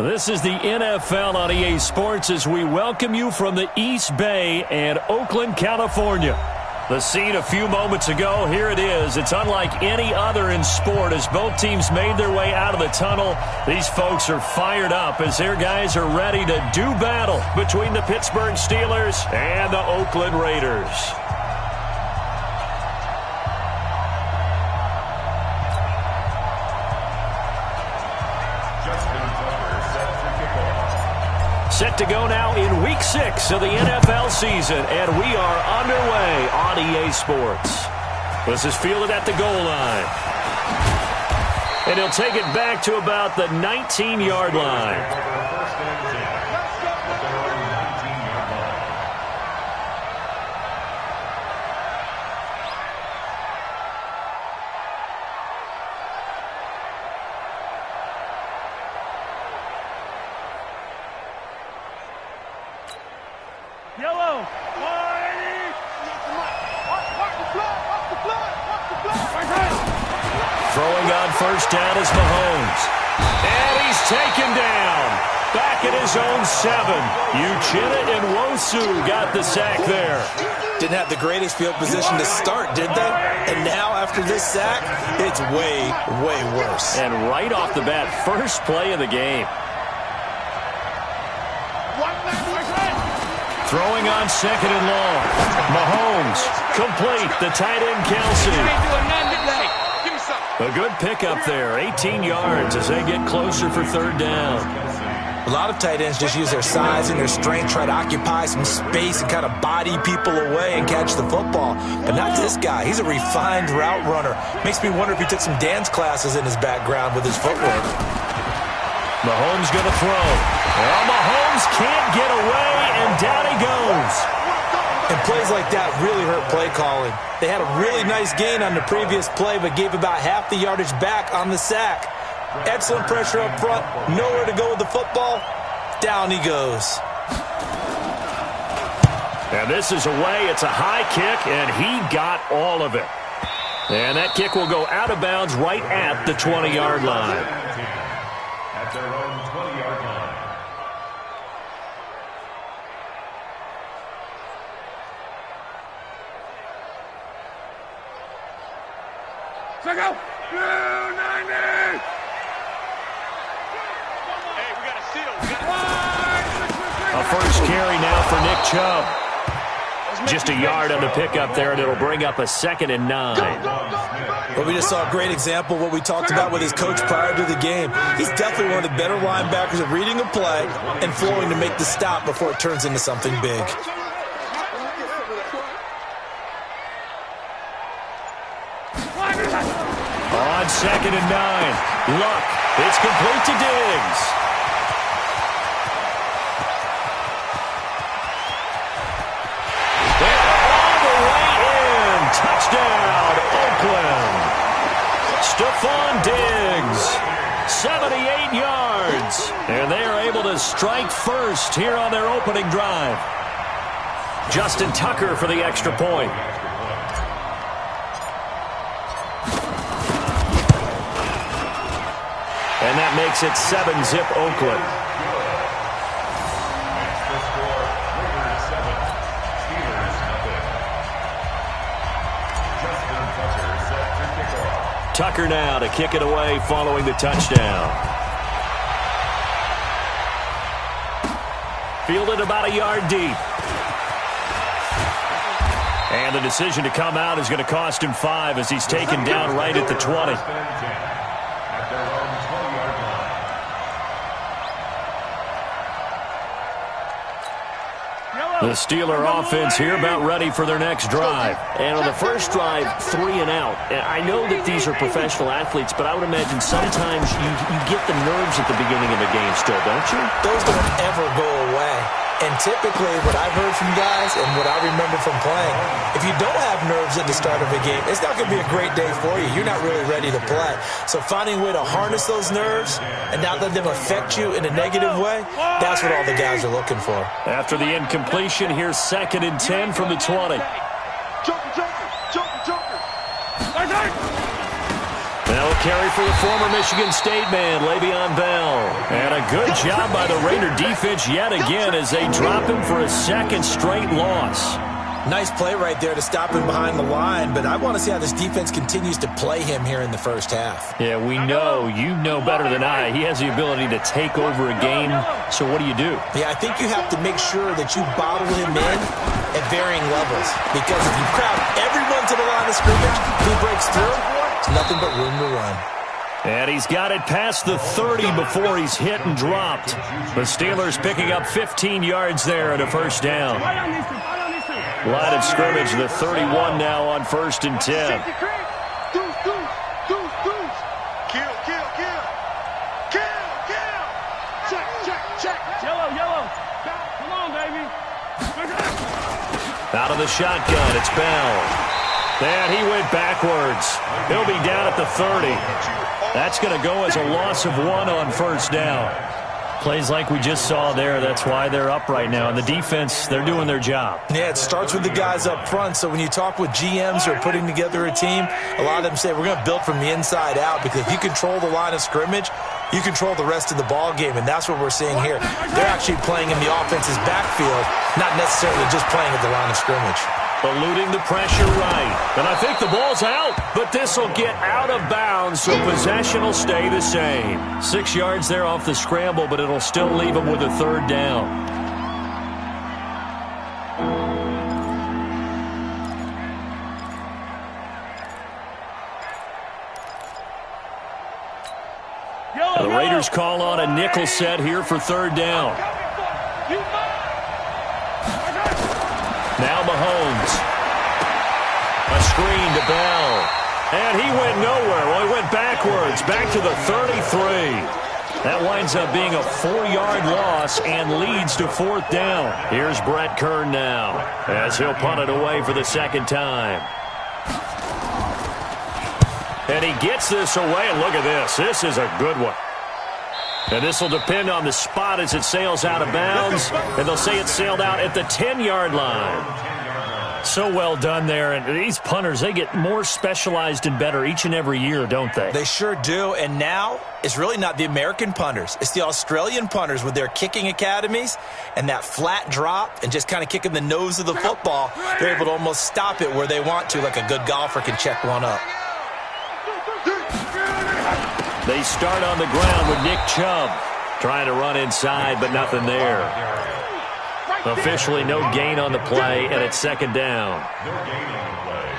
This is the NFL on EA Sports as we welcome you from the East Bay and Oakland, California. The scene a few moments ago, here it is. It's unlike any other in sport as both teams made their way out of the tunnel. These folks are fired up as their guys are ready to do battle between the Pittsburgh Steelers and the Oakland Raiders. Set to go now in Week 6 of the NFL season, and we are underway on EA Sports. This is fielded at the goal line. And he'll take it back to about the 19-yard line. Throwing on first down is Mahomes. And he's taken down. Back at his own 7. Uchenna and Nwosu got the sack there. Didn't have the greatest field position to start, did they? And now after this sack, it's way, way worse. And right off the bat, first play of the game. Throwing on second and long. Mahomes, complete. The tight end, Kelsey. A good pickup there. 18 yards as they get closer for third down. A lot of tight ends just use their size and their strength, try to occupy some space and kind of body people away and catch the football. But not this guy. He's a refined route runner. Makes me wonder if he took some dance classes in his background with his footwork. Mahomes going to throw. Well, Mahomes can't get away, and down he goes. And plays like that really hurt play calling. They had a really nice gain on the previous play, but gave about half the yardage back on the sack. Excellent pressure up front. Nowhere to go with the football. Down he goes. And this is away. It's a high kick, and he got all of it. And that kick will go out of bounds right at the 20-yard line. At their own 20-yard line. Check out! 290! Hey, we got a seal. A first carry now for Nick Chubb. Just a yard on the pickup there, and it'll bring up a 2nd and 9. Well, we just saw a great example of what we talked about with his coach prior to the game. He's definitely one of the better linebackers at reading a play and flowing to make the stop before it turns into something big. On 2nd and 9. Luck. It's complete to Diggs. And all the way in. Touchdown, Oakland. Stephon Diggs. 78 yards. And they are able to strike first here on their opening drive. Justin Tucker for the extra point. And that makes it 7-zip Oakland. Tucker now to kick it away following the touchdown. Fielded about a yard deep. And the decision to come out is going to cost him 5 as he's taken down right at the 20. The Steeler offense here about ready for their next drive. And on the first drive, 3 and out. And I know that these are professional athletes, but I would imagine sometimes you get the nerves at the beginning of the game still, don't you? Those don't ever go away. And typically what I've heard from guys and what I remember from playing, if you don't have nerves at the start of a game, it's not going to be a great day for you. You're not really ready to play. So finding a way to harness those nerves and not let them affect you in a negative way, that's what all the guys are looking for. After the incompletion, here's 2nd and 10 from the 20. That'll carry for the former Michigan State man, Le'Veon Bell. And a good job by the Raider defense yet again as they drop him for a second straight loss. Nice play right there to stop him behind the line, but I want to see how this defense continues to play him here in the first half. Yeah, we know, you know better than I, he has the ability to take over a game, so what do you do? Yeah, I think you have to make sure that you bottle him in at varying levels, because if you crowd everyone to the line of scrimmage, he breaks through, it's nothing but room to run. And he's got it past the 30 before he's hit and dropped. The Steelers picking up 15 yards there and a first down. Line of scrimmage, the 31 now on 1st and 10. Yellow. Come on, baby. Out of the shotgun, it's Bell. And he went backwards. He'll be down at the 30. That's going to go as a loss of 1 on 1st down. Plays like we just saw there. That's why they're up right now. And the defense, they're doing their job. Yeah, it starts with the guys up front. So when you talk with GMs who are putting together a team, a lot of them say we're going to build from the inside out, because if you control the line of scrimmage, you control the rest of the ball game, and that's what we're seeing here. They're actually playing in the offense's backfield, not necessarily just playing at the line of scrimmage. Eluding the pressure right. And I think the ball's out, but this will get out of bounds, so possession will stay the same. 6 yards there off the scramble, but it'll still leave them with a 3rd down. The Raiders call on a nickel set here for 3rd down. Now Mahomes. A screen to Bell. And he went nowhere. Well, he went backwards. Back to the 33. That winds up being a 4-yard loss and leads to 4th down. Here's Brett Kern now as he'll punt it away for the 2nd time. And he gets this away. And look at this. This is a good one. And this will depend on the spot as it sails out of bounds. And they'll say it sailed out at the 10-yard line. So well done there. And these punters, they get more specialized and better each and every year, don't they? They sure do. And now it's really not the American punters. It's the Australian punters with their kicking academies and that flat drop and just kind of kicking the nose of the football. They're able to almost stop it where they want to, like a good golfer can check one up. They start on the ground with Nick Chubb trying to run inside, but nothing there. Officially no gain on the play, and it's 2nd down.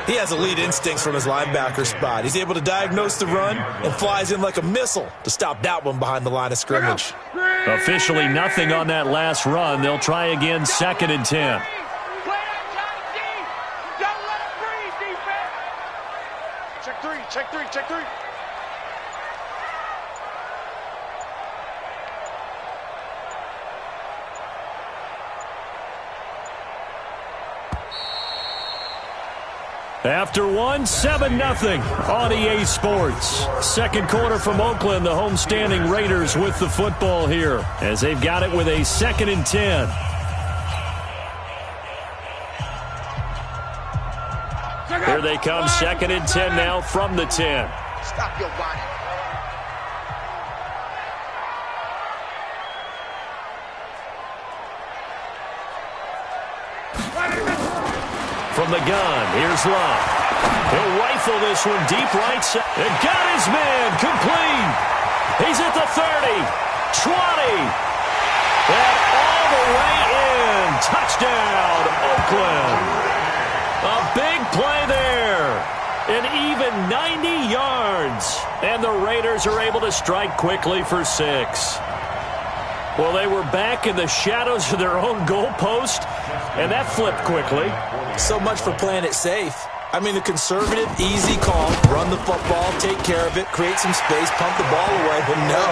He has elite instincts from his linebacker spot. He's able to diagnose the run and flies in like a missile to stop that one behind the line of scrimmage. Officially nothing on that last run. They'll try again, 2nd and 10. Check three. After 7-0 on EA Sports. 2nd quarter from Oakland, the homestanding Raiders with the football here as they've got it with a 2nd and 10. Here they come, 2nd and 10 now from the 10. Stop your whining. From the gun, here's Love. He'll rifle this one deep right side. And got his man complete. He's at the 30, 20, and all the way in. Touchdown, Oakland. A big play there. An even 90 yards. And the Raiders are able to strike quickly for 6. Well, they were back in the shadows of their own goalpost, and that flipped quickly. So much for playing it safe. I mean, the conservative, easy call, run the football, take care of it, create some space, pump the ball away. But no,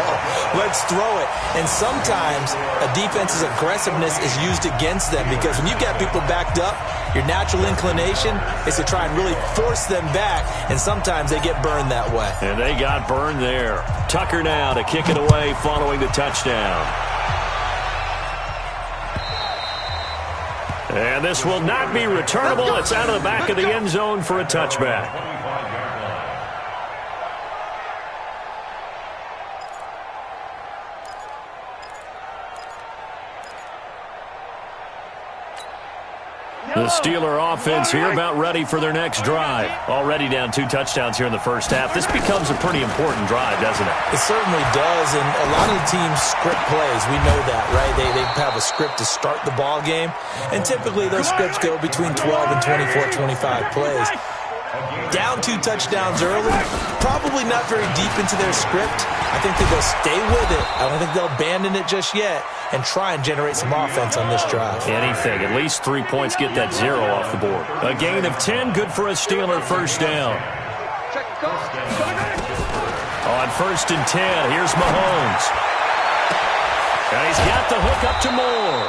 let's throw it. And sometimes a defense's aggressiveness is used against them, because when you've got people backed up, your natural inclination is to try and really force them back, and sometimes they get burned that way. And they got burned there. Tucker now to kick it away following the touchdown. And this will not be returnable. It's out of the back of the end zone for a touchback. The Steeler offense here about ready for their next drive. Already down 2 touchdowns here in the first half. This becomes a pretty important drive, doesn't it? It certainly does, and a lot of the teams script plays. We know that, right? They have a script to start the ball game, and typically those scripts go between 12 and 24, 25 plays. Down 2 touchdowns early, probably not very deep into their script. I think that they'll stay with it. I don't think they'll abandon it just yet and try and generate some offense on this drive. Anything. At least 3 points, get that 0 off the board. A gain of 10, good for a Steeler first down. On 1st and 10, here's Mahomes. And he's got the hook up to Moore.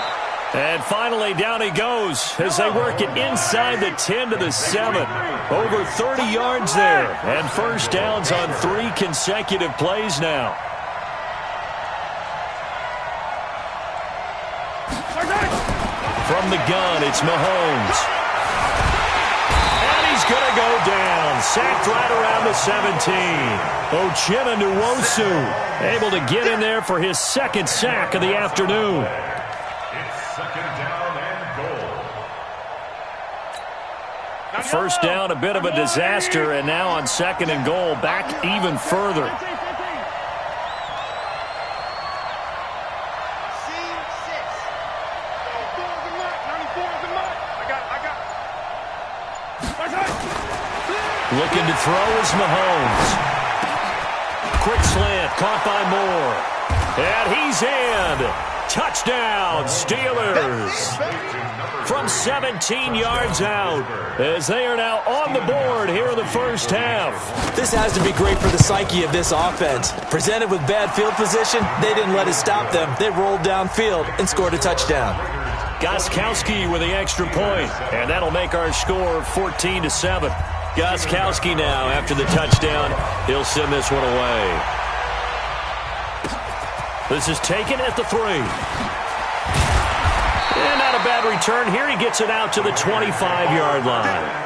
And finally, down he goes as they work it inside the 10 to the 7. Over 30 yards there. And first downs on 3 consecutive plays now. From the gun, it's Mahomes. And he's going to go down. Sacked right around the 17. Uchenna Nwosu able to get in there for his 2nd sack of the afternoon. First down, a bit of a disaster, and now on 2nd and goal, back even further. Looking to throw is Mahomes. Quick slant, caught by Moore. And he's in. Touchdown, Steelers. From 17 yards out, as they are now on the board here in the first half. This has to be great for the psyche of this offense. Presented with bad field position, they didn't let it stop them. They rolled downfield and scored a touchdown. Gostkowski with the extra point, and that'll make our score 14-7. Gostkowski now, after the touchdown, he'll send this one away. This is taken at the 3. And not a bad return here. He gets it out to the 25-yard line.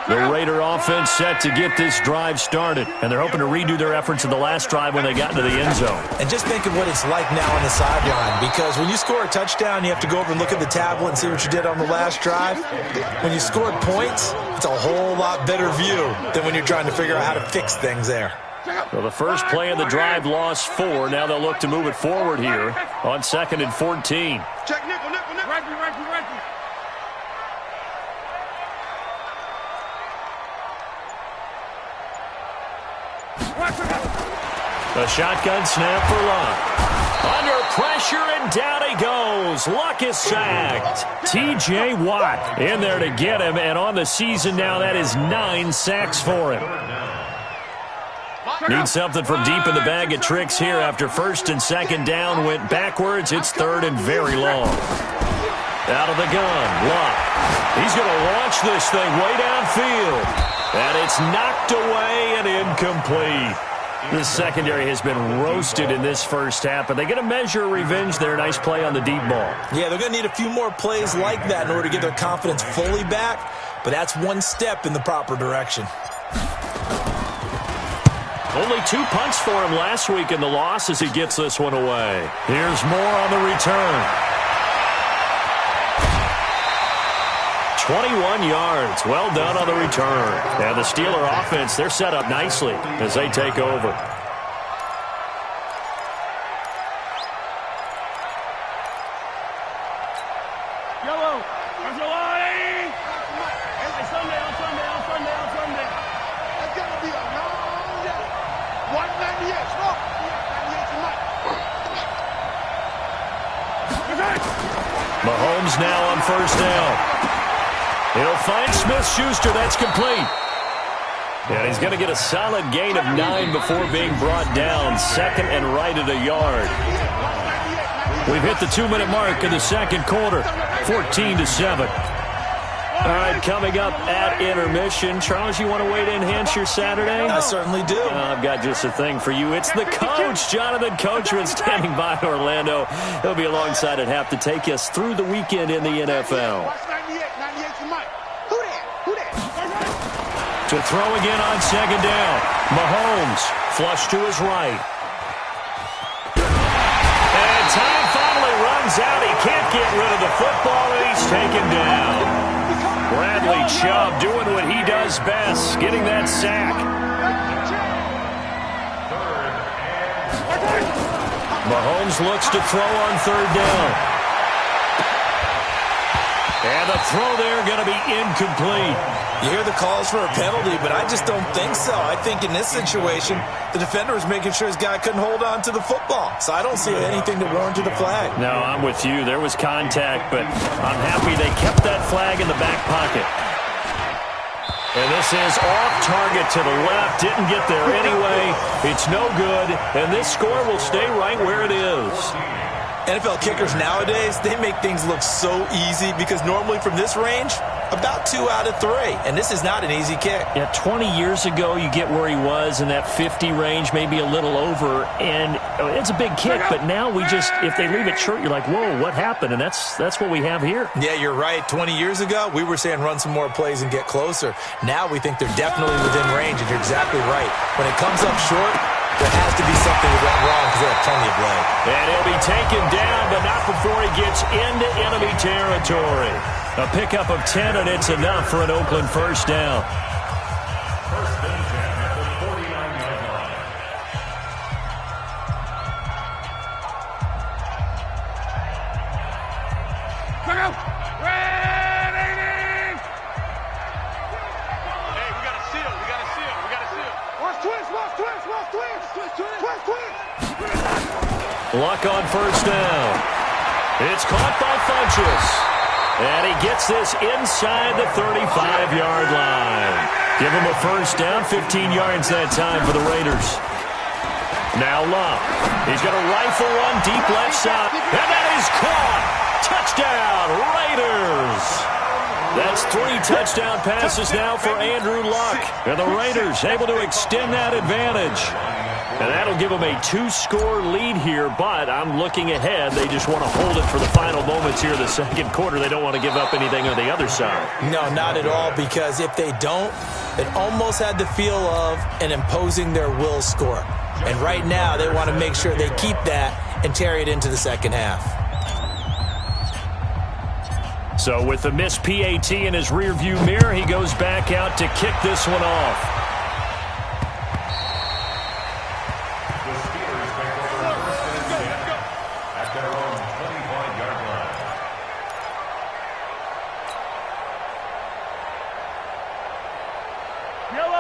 The Raider offense set to get this drive started, and they're hoping to redo their efforts in the last drive when they got into the end zone. And just think of what it's like now on the sideline, because when you score a touchdown, you have to go over and look at the tablet and see what you did on the last drive. When you scored points, it's a whole lot better view than when you're trying to figure out how to fix things there. Well, the first play of the drive lost 4. Now they'll look to move it forward here on 2nd and 14. Check nickel. Right. A shotgun snap for Luck. Under pressure, and down he goes. Luck is sacked. T.J. Watt in there to get him, and on the season now, that is 9 sacks for him. Needs something from deep in the bag of tricks here after 1st and 2nd down went backwards. It's 3rd and very long. Out of the gun, Luck. He's going to launch this thing way downfield. And it's knocked away and incomplete. The secondary has been roasted in this first half, but they get a measure of revenge there. Nice play on the deep ball. Yeah, they're going to need a few more plays like that in order to get their confidence fully back, but that's one step in the proper direction. Only 2 punts for him last week in the loss as he gets this one away. Here's Moore on the return. 21 yards. Well done on the return. And the Steeler offense, they're set up nicely as they take over. Yellow. There's a line. Hey, Sunday. That's going to be a long day. 198. Slow. 98 tonight. Mahomes now on 1st down. He'll find Smith-Schuster. That's complete. And he's going to get a solid gain of 9 before being brought down. 2nd and right at a yard. We've hit the 2-minute mark in the 2nd quarter. 14-7. All right, coming up at intermission. Charles, you want to wait to enhance your Saturday? I certainly do. I've got just a thing for you. It's the coach, Jonathan Coachman, standing by in Orlando. He'll be alongside at half to take us through the weekend in the NFL. To throw again on 2nd down. Mahomes, flush to his right. get rid of the football, and he's taken down. Bradley Chubb doing what he does best, getting that sack. Mahomes looks to throw on third down. And the throw there going to be incomplete. You hear the calls for a penalty, but I just don't think so. I think in this situation, the defender was making sure his guy couldn't hold on to the football. So I don't see anything that warranted a flag. No, I'm with you. There was contact, but I'm happy they kept that flag in the back pocket. And this is off target to the left. Didn't get there anyway. It's no good. And this score will stay right where it is. NFL kickers nowadays, they make things look so easy because normally from this range, about 2 out of 3. And this is not an easy kick. Yeah, 20 years ago, you get where he was in that 50 range, maybe a little over. And it's a big kick, but now we just, if they leave it short, you're like, whoa, what happened? And that's what we have here. Yeah, you're right. 20 years ago, we were saying run some more plays and get closer. Now we think they're definitely within range, and you're exactly right. When it comes up short, there has to be something that went wrong because they have plenty of leg. And he'll be taken down, but not before he gets into enemy territory. A pickup of 10, and it's enough for an Oakland first down. First and 10 at the 49-yard line. Hey, we got to seal. We got to seal. We got to seal. Watch twist. Watch twist. Watch twist. Twist, twist. Twist, twist. Luck on first down. It's caught by Funchess. And he gets this inside the 35-yard line. Give him a first down, 15 yards that time for the Raiders. Now Luck. He's going to rifle one deep left side. And that is caught. Touchdown, Raiders. That's 3 touchdown passes now for Andrew Luck. And the Raiders able to extend that advantage. And that'll give them a 2-score lead here, but I'm looking ahead. They just want to hold it for the final moments here in the second quarter. They don't want to give up anything on the other side. No, not at all, because if they don't, it almost had the feel of an imposing their will score. And right now, they want to make sure they keep that and carry it into the second half. So with the missed PAT in his rearview mirror, he goes back out to kick this one off.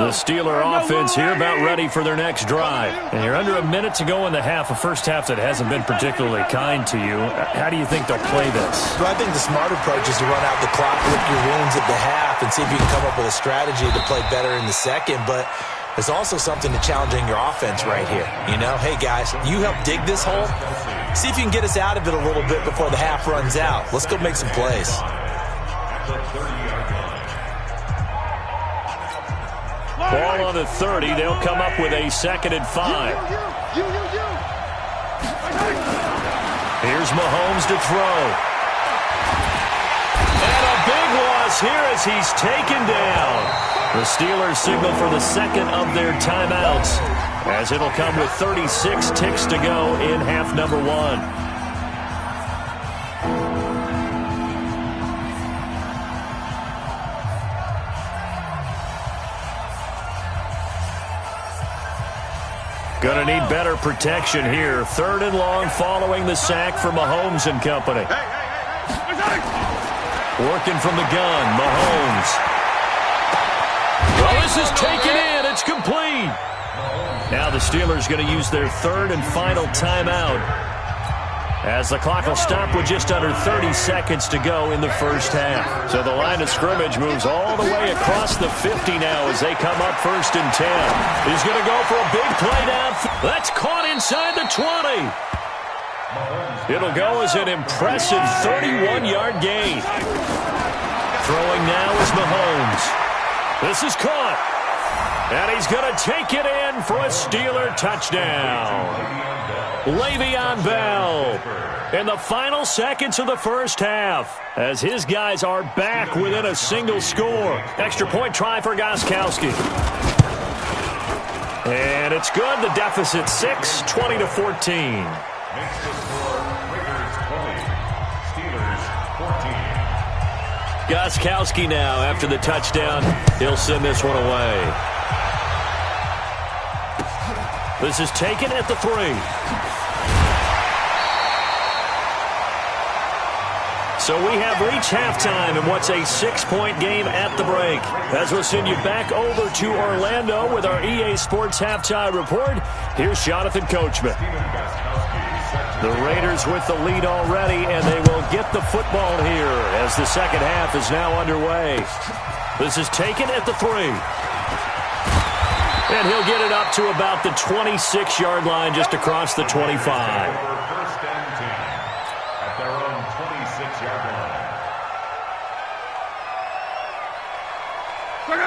The Steeler offense here about ready for their next drive. And you're under a minute to go in the half, a first half that hasn't been particularly kind to you. How do you think they'll play this? Well, I think the smart approach is to run out the clock, lick your wounds at the half, and see if you can come up with a strategy to play better in the second. But there's also something to challenging your offense right here. You know, hey, guys, you help dig this hole. See if you can get us out of it a little bit before the half runs out. Let's go make some plays. Ball on the 30. They'll come up with a 2nd and 5. Here's Mahomes to throw. And a big loss here as he's taken down. The Steelers signal for the second of their timeouts, as it'll come with 36 ticks to go in half number 1. Going to need better protection here. 3rd and long following the sack for Mahomes and company. Working from the gun, Mahomes. Well, this is taken in. It's complete. Now the Steelers going to use their 3rd and final timeout, as the clock will stop with just under 30 seconds to go in the first half. So the line of scrimmage moves all the way across the 50 now as they come up 1st and 10. He's going to go for a big play down. That's caught inside the 20. It'll go as an impressive 31-yard gain. Throwing now is Mahomes. This is caught. And he's going to take it in for a Steeler touchdown. Le'Veon Bell in the final seconds of the first half, as his guys are back within a single score. Extra point try for Gostkowski. And it's good. The deficit 6, 20-14. Steelers 14. Gostkowski now after the touchdown. He'll send this one away. This is taken at the 3. So we have reached halftime in what's a 6-point game at the break. As we'll send you back over to Orlando with our EA Sports Halftime Report, here's Jonathan Coachman. The Raiders with the lead already, and they will get the football here as the second half is now underway. This is taken at the 3. And he'll get it up to about the 26-yard line just across the 25.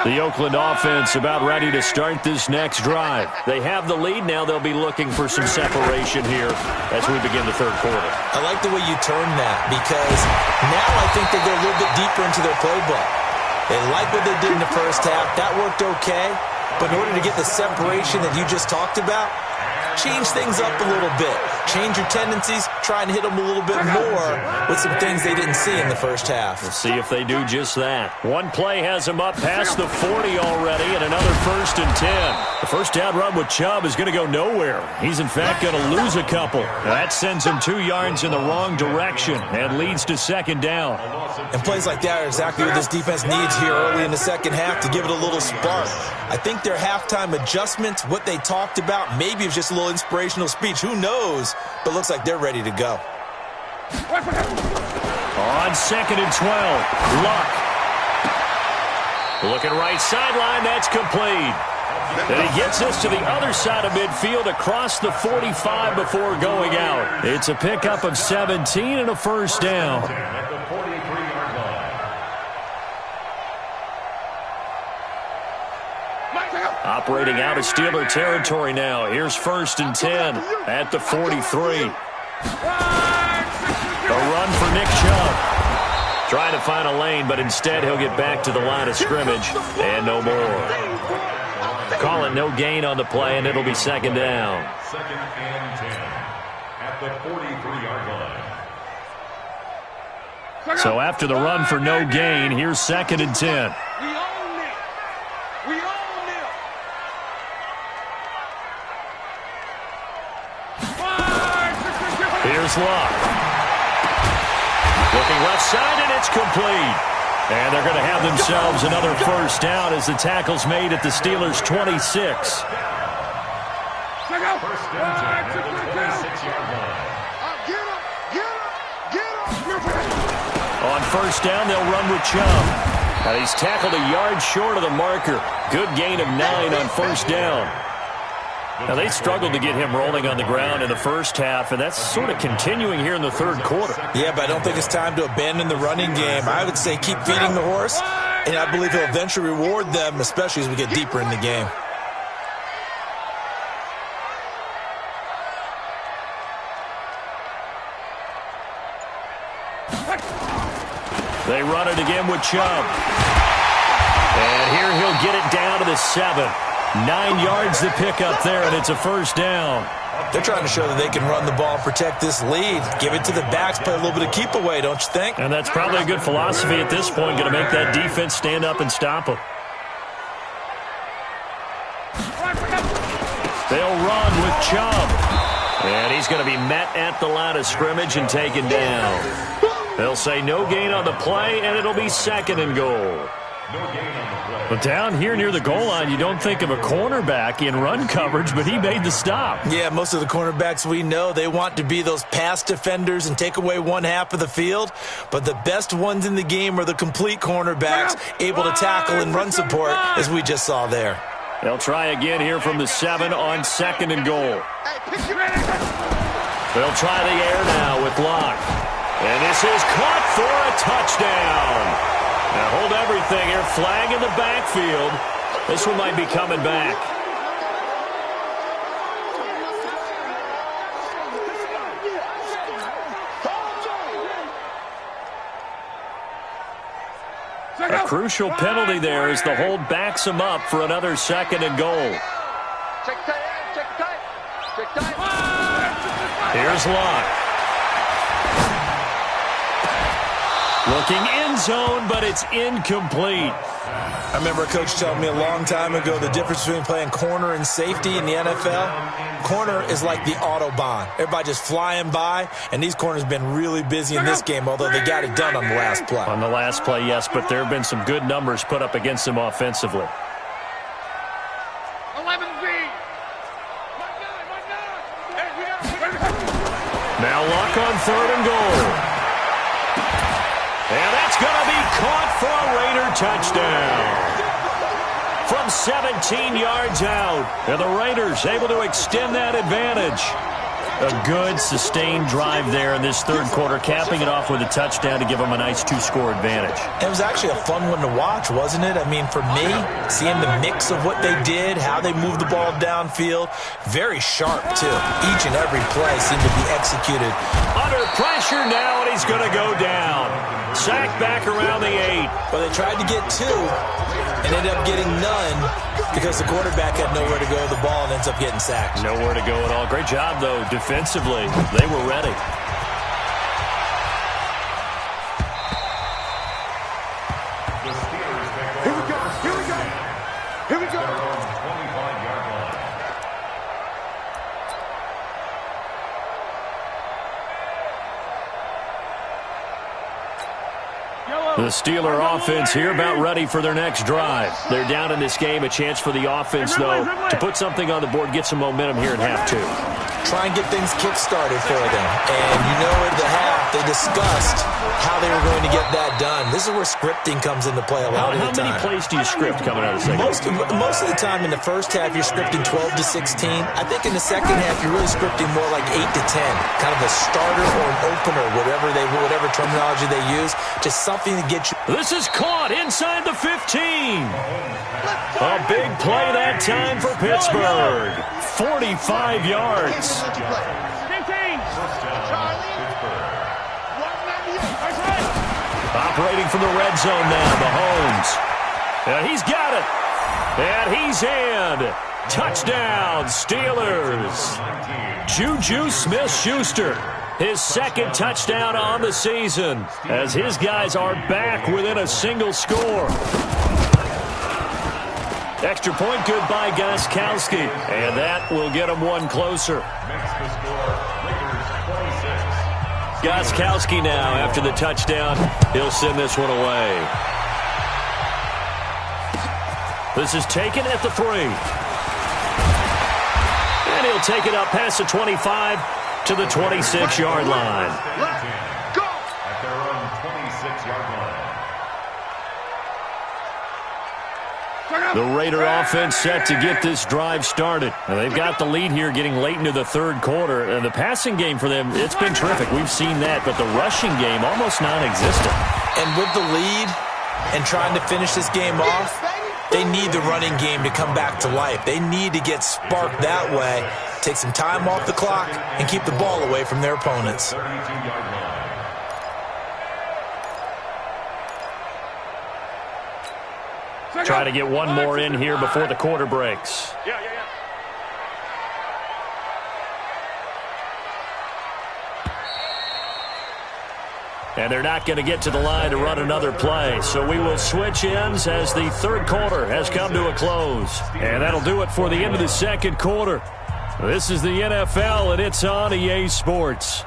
The Oakland offense about ready to start this next drive. They have the lead. Now they'll be looking for some separation here as we begin the third quarter. I like the way you turn that because now I think they go a little bit deeper into their playbook. They like what they did in the first half. That worked okay. But in order to get the separation that you just talked about, change things up a little bit. Change your tendencies. Try and hit them a little bit more with some things they didn't see in the first half. We'll see if they do just that. One play has them up past the 40 already, and another 1st and 10. The first down run with Chubb is going to go nowhere. He's, in fact, going to lose a couple. That sends him 2 yards in the wrong direction and leads to second down. And plays like that are exactly what this defense needs here early in the second half to give it a little spark. I think their halftime adjustment, what they talked about, maybe it was just a little inspirational speech. Who knows? But looks like they're ready to go. On 2nd and 12, Luck. Looking right sideline, that's complete. And he gets this to the other side of midfield across the 45 before going out. It's a pickup of 17 and a first down. At the 43-yard line. Operating out of Steeler territory now. Here's 1st and 10 at the 43. A run for Nick Chubb. Trying to find a lane, but instead he'll get back to the line of scrimmage and no more. Call it no gain on the play, and it'll be second down. 2nd and 10 at the 43-yard line. So after the run for no gain, here's 2nd and 10. We own it. We own it. Here's Luck. Looking left side, and it's complete. And they're going to have themselves another first down as the tackle's made at the Steelers' 26. First and 10 at the 26-yard line. On first down, they'll run with Chubb. And he's tackled a yard short of the marker. Good gain of 9 on first down. Now, they struggled to get him rolling on the ground in the first half, and that's sort of continuing here in the third quarter. Yeah, but I don't think it's time to abandon the running game. I would say keep feeding the horse, and I believe he'll eventually reward them, especially as we get deeper in the game. They run it again with Chubb. And here he'll get it down to the 7. 9 yards to pick up there, and it's a first down. They're trying to show that they can run the ball and protect this lead. Give it to the backs, play a little bit of keep away, don't you think? And that's probably a good philosophy at this point, going to make that defense stand up and stop them. They'll run with Chubb. And he's going to be met at the line of scrimmage and taken down. They'll say no gain on the play, and it'll be 2nd and goal. But down here near the goal line, you don't think of a cornerback in run coverage, but he made the stop. Yeah, most of the cornerbacks we know, they want to be those pass defenders and take away one half of the field. But the best ones in the game are the complete cornerbacks, able to tackle and run support, as we just saw there. They'll try again here from the 7 on 2nd and goal. They'll try the air now with Locke. And this is caught for a touchdown. Now hold everything here. Flag in the backfield. This one might be coming back. A crucial penalty there as the hold backs him up for another 2nd and goal. Here's Locke. Looking end zone, but it's incomplete. I remember a coach telling me a long time ago the difference between playing corner and safety in the NFL. Corner is like the Autobahn. Everybody just flying by, and these corners have been really busy in this game, although they got it done on the last play. On the last play, yes, but there have been some good numbers put up against them offensively. 11Z. Now Luck on 3rd and goal. And that's going to be caught for a Raider touchdown. From 17 yards out. And the Raiders able to extend that advantage. A good, sustained drive there in this third quarter, capping it off with a touchdown to give them a nice 2-score advantage. It was actually a fun one to watch, wasn't it? I mean, for me, seeing the mix of what they did, how they moved the ball downfield, very sharp, too. Each and every play seemed to be executed. Under pressure now, and he's going to go down. Sacked back around the 8. Well, they tried to get 2 and ended up getting none because the quarterback had nowhere to go with the ball and ends up getting sacked. Nowhere to go at all. Great job, though, defensively. They were ready. Here we go. Here we go. Here we go. 25-yard line. The Steeler offense here about ready for their next drive. They're down in this game. A chance for the offense, though, to put something on the board, get some momentum here in half 2. Try and get things kick-started for them. And you know at the half, they discussed how they were going to get that done. This is where scripting comes into play a lot of the time. How many plays do you script coming out of the second? Most of the time in the first half, you're scripting 12 to 16. I think in the second half, you're really scripting more like 8 to 10. Kind of a starter or an opener, whatever terminology they use. Just something to get you. This is caught inside the 15. A big play that time for Pittsburgh. 45 yards. Operating from the red zone now, Mahomes. And he's got it. And he's in. Touchdown, Steelers. Juju Smith-Schuster. His second touchdown on the season as his guys are back within a single score. Extra point good by Gostkowski, and that will get him one closer. Makes the score Raiders 26. Gostkowski now after the touchdown. He'll send this one away. This is taken at the 3. And he'll take it up past the 25 to the 26-yard line. Let's go! At their own 26-yard line. The Raider offense set to get this drive started. Now, they've got the lead here getting late into the third quarter. And the passing game for them, it's been terrific. We've seen that. But the rushing game, almost non-existent. And with the lead and trying to finish this game off, they need the running game to come back to life. They need to get sparked that way, take some time off the clock, and keep the ball away from their opponents. 32-yard line. Try to get one more in here before the quarter breaks. Yeah. And they're not going to get to the line to run another play. So we will switch ends as the third quarter has come to a close. And that'll do it for the end of the second quarter. This is the NFL, and it's on EA Sports.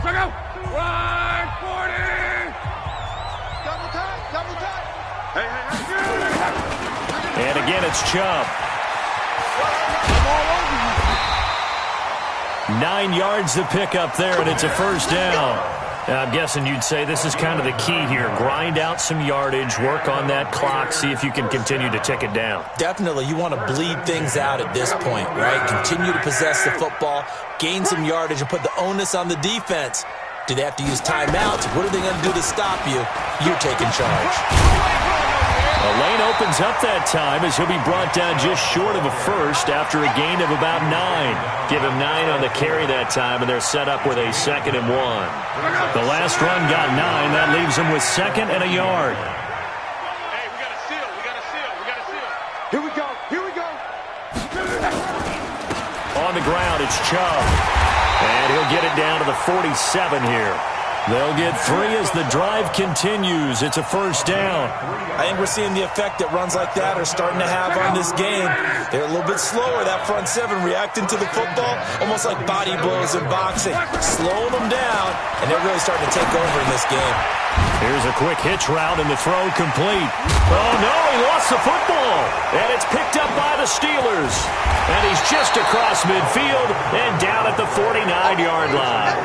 Check out. 140. Double time. Hey. And again, it's Chubb. 9 yards to pick up there, and it's a first down. Now, I'm guessing you'd say this is kind of the key here. Grind out some yardage, work on that clock, see if you can continue to tick it down. Definitely, you want to bleed things out at this point, right? Continue to possess the football, gain some yardage, and put the onus on the defense. Do they have to use timeouts? What are they going to do to stop you? You're taking charge. A lane opens up that time as he'll be brought down just short of a first after a gain of about 9. Give him 9 on the carry that time, and they're set up with a 2nd and 1. The last run got 9. That leaves him with 2nd and a yard. Hey, we got a seal. Here we go. On the ground, it's Chubb. And he'll get it down to the 47 here. They'll get 3 as the drive continues. It's a first down. I think we're seeing the effect that runs like that are starting to have on this game. They're a little bit slower, that front 7, reacting to the football, almost like body blows in boxing, slowing them down, and they're really starting to take over in this game. Here's a quick hitch route, and the throw complete. Oh, no, he lost the football. And it's picked up by the Steelers. And he's just across midfield and down at the 49-yard line.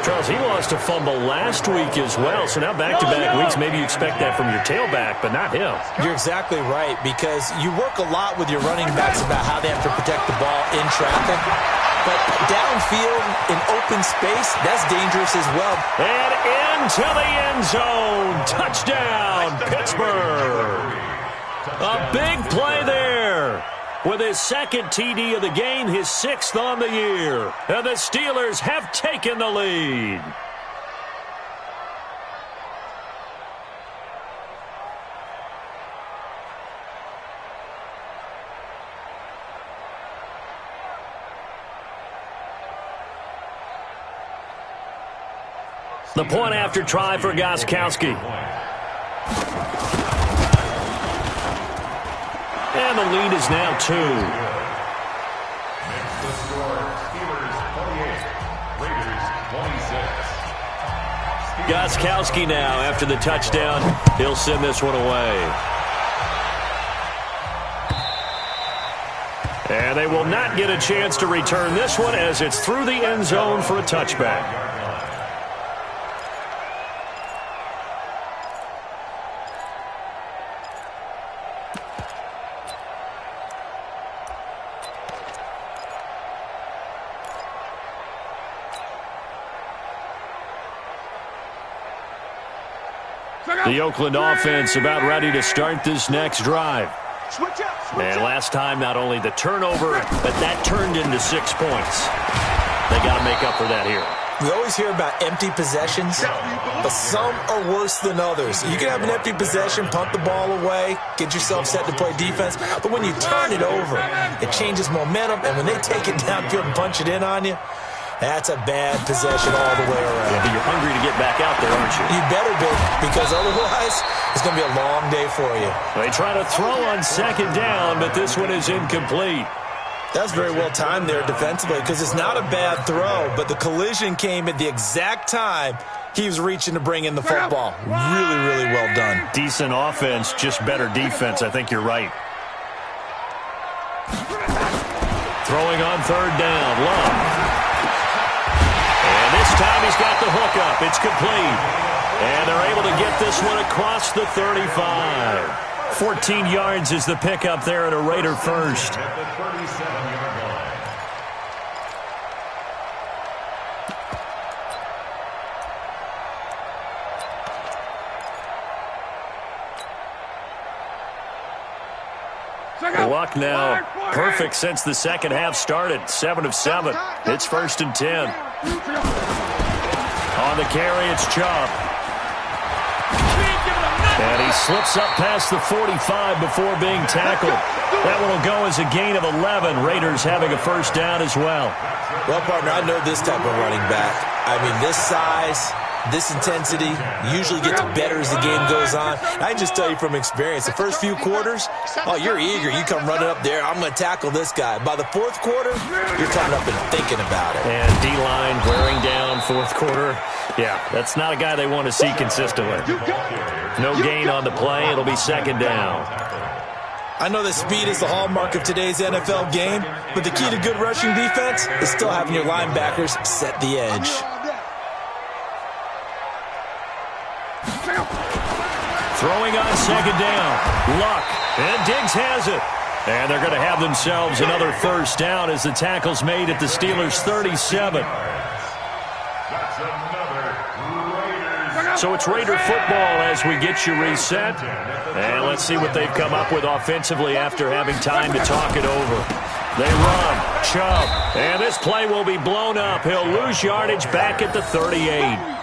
Charles, he lost a fumble last week as well, so now back-to-back weeks, maybe you expect that from your tailback, but not him. You're exactly right, because you work a lot with your running backs about how they have to protect the ball in traffic, but downfield in open space, that's dangerous as well. And into the end zone. Touchdown, Pittsburgh. A big play there. With his second TD of the game, his 6th on the year. And the Steelers have taken the lead. The point after try for Gostkowski. And the lead is now 2. Next to score, Steelers 48, Raiders 26. Gostkowski now after the touchdown. He'll send this one away. And they will not get a chance to return this one as it's through the end zone for a touchback. The Oakland offense about ready to start this next drive. And last time, not only the turnover, but that turned into 6 points. They got to make up for that here. We always hear about empty possessions, but some are worse than others. You can have an empty possession, punt the ball away, get yourself set to play defense, but when you turn it over, it changes momentum, and when they take it downfield and punch it in on you, that's a bad possession all the way around. Yeah, but you're hungry to get back out there, aren't you? You better be, because otherwise it's going to be a long day for you. They try to throw on second down, but this one is incomplete. That's very well timed there defensively, because it's not a bad throw, but the collision came at the exact time he was reaching to bring in the football. Really, really well done. Decent offense, just better defense. I think you're right. Throwing on third down, Love. And this time he's got the hook up. It's complete. And they're able to get this one across the 35. 14 yards is the pickup there at a Raider first. At the 37-yard line. Luck now perfect since the second half started. 7 of 7. It's 1st and 10. On the carry, it's Chubb. And he slips up past the 45 before being tackled. That one will go as a gain of 11. Raiders having a first down as well. Well, partner, I know this type of running back. I mean, this size, this intensity usually gets better as the game goes on. I just tell you from experience, the first few quarters, oh, you're eager. You come running up there, I'm going to tackle this guy. By the fourth quarter, you're coming up and thinking about it. And D-line wearing down fourth quarter. Yeah, that's not a guy they want to see consistently. No gain on the play. It'll be second down. I know that speed is the hallmark of today's NFL game, but the key to good rushing defense is still having your linebackers set the edge. Throwing on second down. Luck. And Diggs has it. And they're going to have themselves another first down as the tackle's made at the Steelers' 37. That's another Raiders. So it's Raider football as we get you reset. And let's see what they've come up with offensively after having time to talk it over. They run. Chubb. And this play will be blown up. He'll lose yardage back at the 38.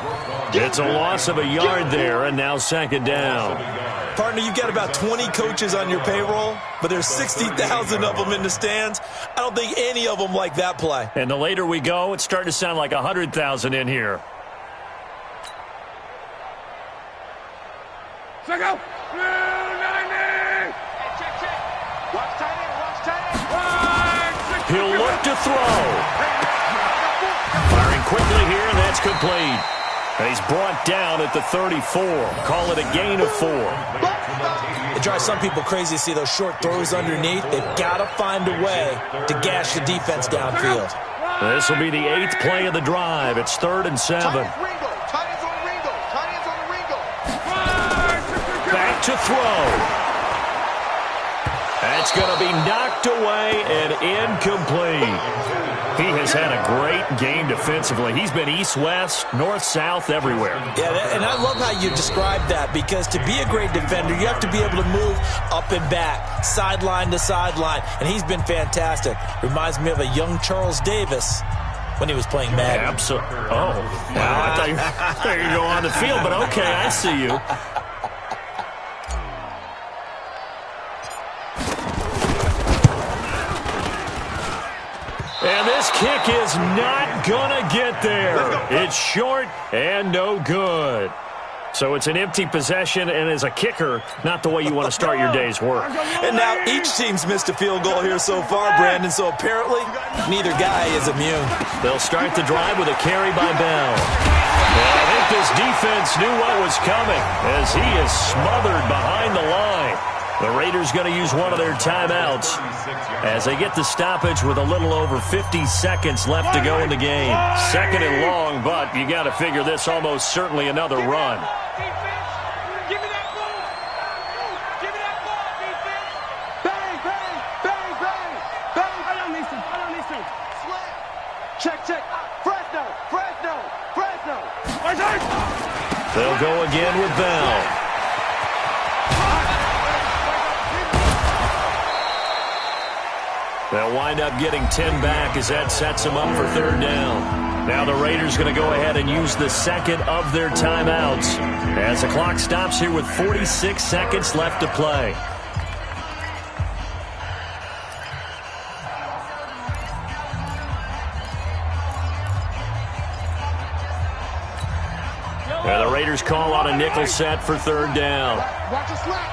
It's a loss of a yard there, and now second down. Partner, you've got about 20 coaches on your payroll, but there's 60,000 of them in the stands. I don't think any of them like that play. And the later we go, it's starting to sound like 100,000 in here. Check out. 290. Check. Watch tight end. He'll look to throw. Firing quickly here, and that's complete. And he's brought down at the 34. Call it a gain of 4. It drives some people crazy to see those short throws underneath. They've got to find a way to gash the defense downfield. This will be the 8th play of the drive. It's 3rd and 7. Tight ends on Ringo. Back to throw. That's going to be knocked away and incomplete. He has had a great game defensively. He's been east-west, north-south, everywhere. Yeah, and I love how you described that, because to be a great defender, you have to be able to move up and back, sideline to sideline, and he's been fantastic. Reminds me of a young Charles Davis when he was playing Madden. Absolutely. Oh, wow. I thought you were going to go on the field, but okay, I see you. And this kick is not going to get there. It's short and no good. So it's an empty possession, and as a kicker, not the way you want to start your day's work. And now each team's missed a field goal here so far, Brandon, so apparently neither guy is immune. They'll start the drive with a carry by Bell. And I think this defense knew what was coming as he is smothered behind the line. The Raiders going to use one of their timeouts as they get the stoppage with a little over 50 seconds left to go in the game. 2nd and long, but you got to figure this almost certainly another run. Give me that ball. Give me that ball, defense. Bang. I don't need to. Slam. Check. Fresno. They'll go again with Bell. They'll wind up getting 10 back as that sets them up for 3rd down. Now the Raiders going to go ahead and use the 2nd of their timeouts as the clock stops here with 46 seconds left to play. And the Raiders call on a nickel set for 3rd down. Watch a slant.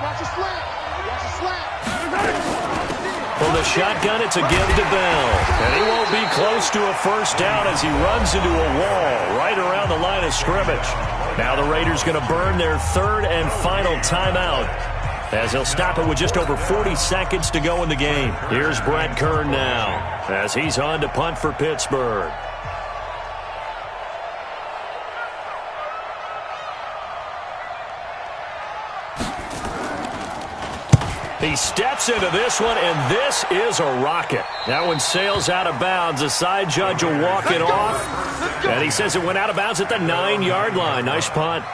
From the shotgun, it's a give to Bell. And he won't be close to a 1st down as he runs into a wall right around the line of scrimmage. Now the Raiders going to burn their 3rd and final timeout as they'll stop it with just over 40 seconds to go in the game. Here's Brett Kern now as he's on to punt for Pittsburgh. He steps into this one, and this is a rocket. That one sails out of bounds. The side judge will walk it off. And he says it went out of bounds at the 9-yard line. Nice punt.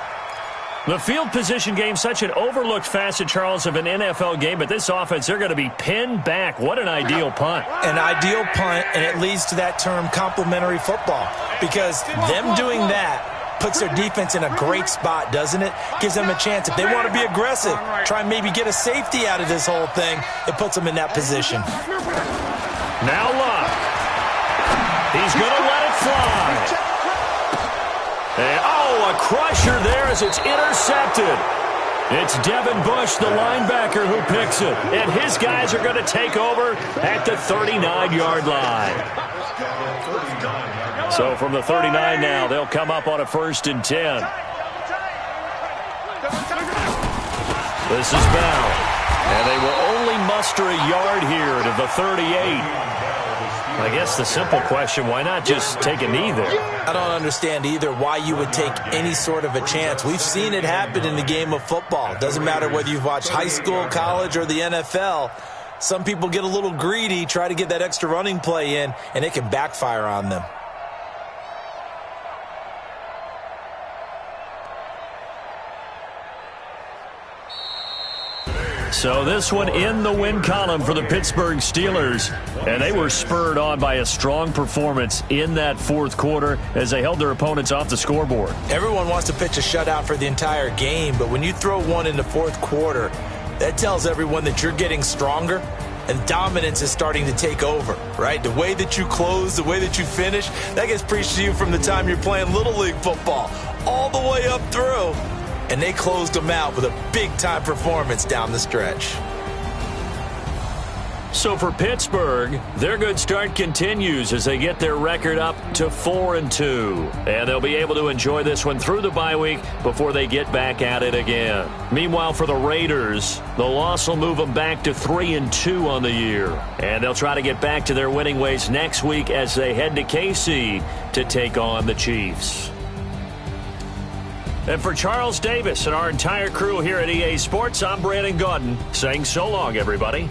The field position game, such an overlooked facet, Charles, of an NFL game. But this offense, they're going to be pinned back. What an ideal punt. An ideal punt, and it leads to that term complementary football. Because them doing that puts their defense in a great spot, doesn't it? Gives them a chance. If they want to be aggressive, try and maybe get a safety out of this whole thing, it puts them in that position. Now Luck. He's going to let it fly. And, a crusher there as it's intercepted. It's Devin Bush, the linebacker, who picks it. And his guys are going to take over at the 39-yard line. So from the 39 now, they'll come up on a 1st and 10. This is Bell. And they will only muster a yard here to the 38. I guess the simple question, why not just take a knee there? I don't understand either why you would take any sort of a chance. We've seen it happen in the game of football. Doesn't matter whether you've watched high school, college, or the NFL. Some people get a little greedy, try to get that extra running play in, and it can backfire on them. So this one in the win column for the Pittsburgh Steelers. And they were spurred on by a strong performance in that fourth quarter as they held their opponents off the scoreboard. Everyone wants to pitch a shutout for the entire game, but when you throw one in the fourth quarter, that tells everyone that you're getting stronger and dominance is starting to take over, right? The way that you close, the way that you finish, that gets preached to you from the time you're playing Little League football all the way up through. And they closed them out with a big-time performance down the stretch. So for Pittsburgh, their good start continues as they get their record up to 4-2. And they'll be able to enjoy this one through the bye week before they get back at it again. Meanwhile, for the Raiders, the loss will move them back to 3-2 on the year. And they'll try to get back to their winning ways next week as they head to KC to take on the Chiefs. And for Charles Davis and our entire crew here at EA Sports, I'm Brandon Gaudin saying so long, everybody.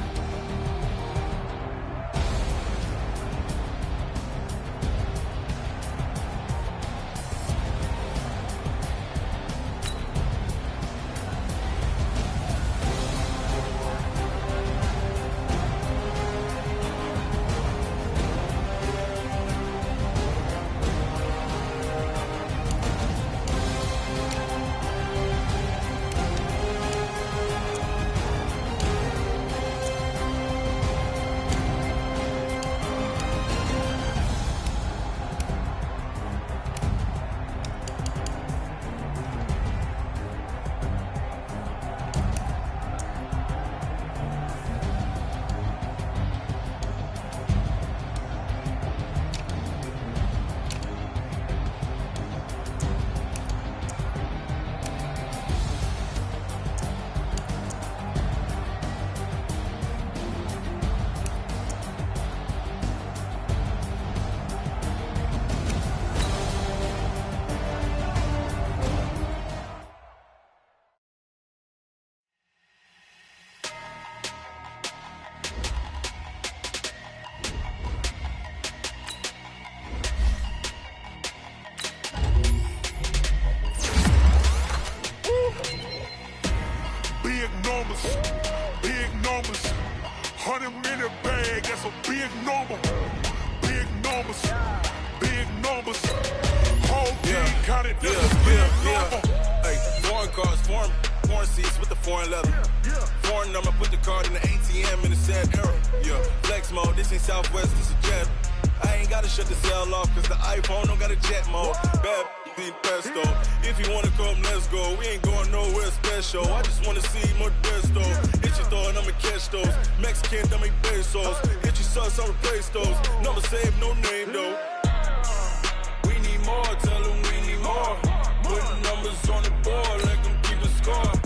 Big numbers, 100-minute bag, that's a big number. Big numbers, whole team counted, that's a big number. Hey, foreign cars, foreign seats with the foreign leather. Foreign number, put the card in the ATM in the sad era. Yeah, flex mode, this ain't Southwest, this is jet. I ain't gotta shut the cell off, cause the iPhone don't got a jet mode. Bad be pesto. If you wanna come, let's go. We ain't going nowhere special. I just wanna see more desto. Hit your throw and I'ma catch those. Mexican, dummy pesos. Hit your sauce, I'll replace those. Number save, no name though. We need more, tell them we need more. Put numbers on the board, let them keep a score.